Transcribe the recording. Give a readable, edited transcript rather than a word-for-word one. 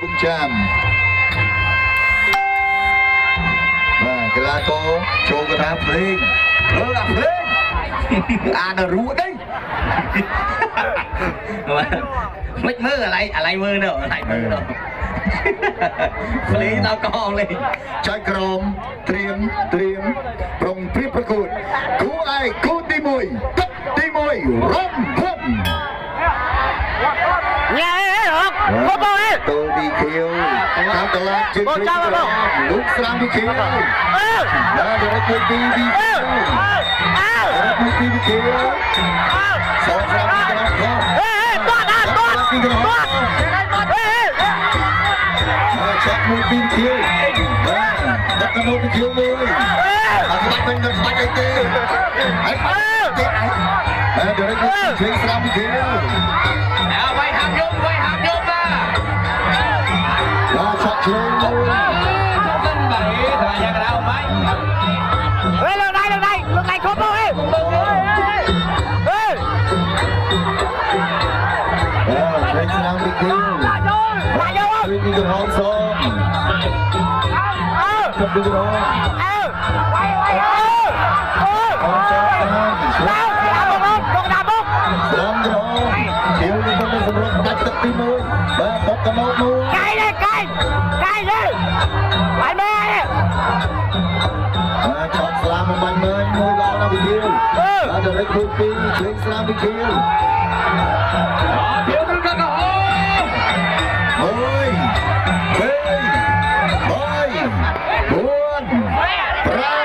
ពុំចាំបាទកីឡាករចូលកថាភ្លេងអាភ្លេងអានរួចទេមិនមើលអាឡៃមើលនោះអាឡៃមើលនោះភ្លេងដល់កងលេងចុចក្រមត្រៀមប្រុងព្រៀបប្រកួតគូឯកគូទី1ទឹកទី1រំភពញ៉ែហ៎មកបងអេតូទីខៀវតាមតឡាជើងលោកស្រាមទីខៀវដល់រកទីទីខៀវទីខៀវសងស្រាមទីក្រោមទីក្រោមចាក់មួយទីខៀវបាទដាក់ទៅទីខៀវមួយអត់បាច់នឹងបាច់អីទេហើយទេហើយដល់រកទីស្រាមទីខៀវវាយហាប់យប់ណាឆក់ឆ្លងឆក់lên bảy thời gian đâu mấy lên đây không đâu em Hãy subscribe cho kênh Ghiền Mì Gõ để không bỏ lỡ